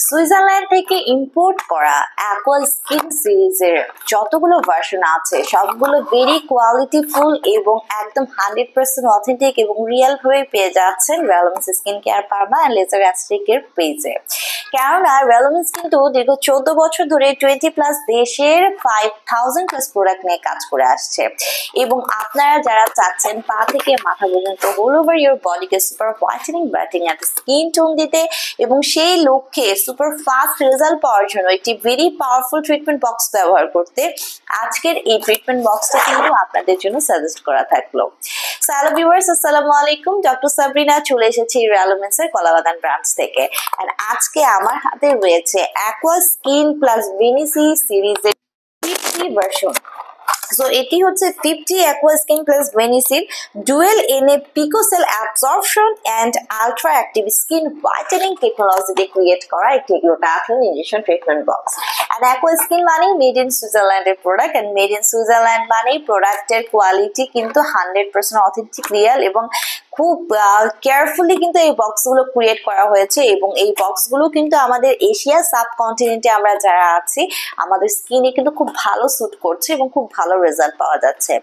Switzerland থেকে import করা aqua skin সিরিজের যতগুলো ভার্সন আছে সবগুলো ভেরি কোয়ালিটিফুল এবং একদম 100% অথেন্টিক এবং রিয়েল ভাবে পেয়ে যাচ্ছেন রেলোমেন্স স্কিন কেয়ার পার্মা এন্ড লেজার অ্যাস্টেটিকের পেজে। কেননা রেলোমেন্স কিন্তু দীর্ঘ 14 বছর ধরে 20+ দেশের 5000+ প্রোডাক্ট নিয়ে কাজ করে আসছে এবং আপনারা যারা চাচ্ছেন পা থেকে মাথা পর্যন্ত অল ওভার ইউর বডিকে সুপার হোয়াইটেনিং ব্রাইটেনিং একটা স্কিন টোন দিতে এবং সেই লক্ষ্যে সুপার ফাস্ট রেজাল্ট পাওয়ার জন্য একটি ভেরি পাওয়ারফুল ট্রিটমেন্ট বক্স ব্যবহার করতে আজকের এই ট্রিটমেন্ট বক্সটা কিন্তু আপনাদের জন্য সাজেস্ট করা থাকলো। সো হ্যালো ভিউয়ার্স, আসসালামু আলাইকুম। ডক্টর সাবরিনা চলে এসেছি রেলোমেন্সের কলাবাগান ব্রাঞ্চ থেকে। এন্ড আজকে আমার হাতে রয়েছে অ্যাকোয়া স্কিন প্লাস ভিনিসি সিরিজের 50 ভার্সন। সো এটি হচ্ছে 50 অ্যাকোয়া স্কিন প্লাস ভেনিসিল ডুয়েল এনএ পিকোসেল absorption and ultra active skin whitening technology দিয়ে ক্রিয়েট করা একটি গ্লুটাথিয়ন ইনজেকশন ট্রিটমেন্ট বক্স। আর অ্যাকোয়া স্কিন মানে মেড ইন সুইজারল্যান্ডের product, and made in Switzerland মানে প্রোডাক্টের কোয়ালিটি কিন্তু 100% অথেন্টিক রিয়েল এবং খুব কেয়ারফুলি কিন্তু এই বক্সগুলো ক্রিয়েট করা হয়েছে এবং এই বক্সগুলো কিন্তু আমাদের এশিয়া সাবকন্টিনেন্টে আমরা যারা আছি আমাদের স্কিনে কিন্তু খুব ভালো স্যুট করছে এবং খুব ভালো রেজাল্ট পাওয়া যাচ্ছে।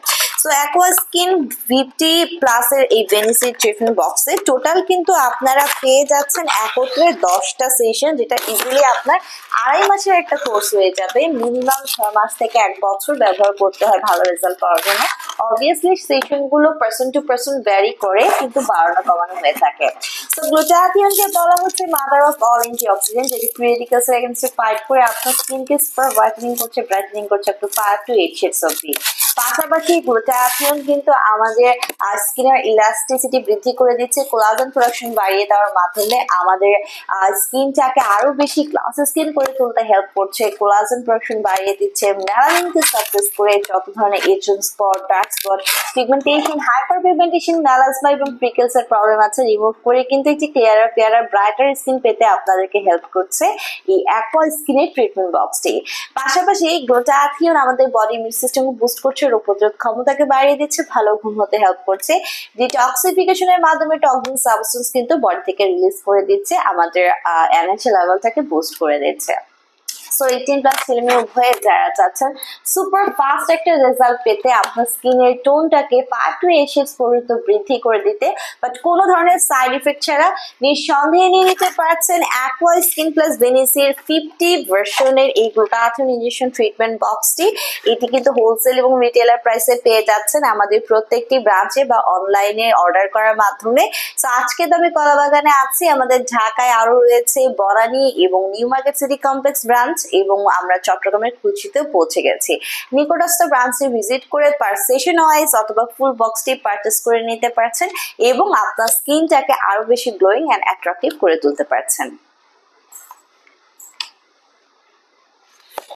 সো অ্যাকোয়া স্কিন 50+ এর এই ভেনিসি ট্রিটমেন্ট বক্সে টোটাল কিন্তু আপনারা পেয়ে যাচ্ছেন একত্রে 10টা সেশন, যেটা ইজিলি আপনার 2.5 মাসের একটা কোর্স হয়ে যাবে। মিনিমাম 6 মাস থেকে 1 বছর ব্যবহার করতে হয় ভালো রেজাল্ট পাওয়ার জন্য। অবভিয়াসলি সেশনগুলো পার্সন টু পার্সন ভ্যারি করে কিন্তু বাড়ানো কমানো হয়ে থাকে। সো গ্লুটাথিয়নকে বলা হচ্ছে মাদার অফ অল অ্যান্টিঅক্সিডেন্ট, যেটি ফ্রি রেডিক্যালস এগেইনস্টে ফাইট করে আপনার স্কিনকে সুপার হোয়াইটেনিং করছে, ব্রাইটেনিং করছে আপ টু 5 to 8 শেডস অবধি। পাশাপাশি গ্লুটাথিয়ন কিন্তু আমাদের স্কিনের ইলাস্টিসিটি বৃদ্ধি করে দিচ্ছে, কোলাজেন প্রোডাকশন বাড়িয়ে দেওয়ার মাধ্যমে আমাদের স্কিনটাকে আরো বেশি গ্লাসি স্কিন করে তুলতে হেল্প করছে, কোলাজেন প্রোডাকশন বাড়িয়ে দিচ্ছে, মেলানিনকে সাপ্রেস করে যত ধরনের agent spot, dark spot, pigmentation, hyper pigmentation, melasma এবং প্রিকেলস এর প্রবলেম আছে রিমুভ করে কিন্তু একটি ক্লিয়ারার ব্রাইটার স্কিন পেতে আপনাদেরকে হেল্প করছে এই অ্যাকোয়া স্কিনের ট্রিটমেন্ট বক্সটি। পাশাপাশি গ্লুটাথিয়ন আমাদের বডি ইমিউন সিস্টেমকে বুস্ট করছে, রোগ প্রতিরোধ ক্ষমতাকে বাড়িয়ে দিচ্ছে, ভালো ঘুম হতে হেল্প করছে, ডিটক্সিফিকেশনের মাধ্যমে টক্সিন সাবস্টেন্স কিন্তু বডি থেকে রিলিজ করে দিচ্ছে, আমাদের এনার্জি লেভেলটাকে বুস্ট করে দিচ্ছে। সো 18+ ছেলেমেয়ে উভয়ে যারা চাচ্ছেন সুপার ফাস্ট একটা রেজাল্ট পেতে, আপনার স্কিনের টোনটাকে 5 to 8 শেডস পর্যন্ত বৃদ্ধি করে দিতে, বাট কোনো ধরনের সাইড ইফেক্ট ছাড়া নিঃসন্দেহে নিয়ে নিতে পারছেন অ্যাকোয়া স্কিন প্লাস ভেনিসির 50 ভার্সনের এই গ্লুটাথিয়ন ইনজেকশন ট্রিটমেন্ট বক্সটি। এটি কিন্তু হোলসেল এবং রিটেলার প্রাইসে পেয়ে যাচ্ছেন আমাদের প্রত্যেকটি ব্রাঞ্চে বা অনলাইনে অর্ডার করার মাধ্যমে। সো আজকে তো আমি কলাবাগানে আছি, আমাদের ঢাকায় আরো রয়েছে বনানী এবং new market city complex branch এবং আমরা চট্টগ্রামের খুলশীতেও পৌঁছে গেছি। নিকটস্থ ব্রাঞ্চে ভিজিট করে পার সেশন ওয়াইজ অথবা ফুল বক্সটি পারচেজ করে নিতে পারছেন এবং আপনার স্কিনটাকে আরো বেশি গ্লোয়িং এন্ড অ্যাট্রাকটিভ করে তুলতে পারছেন।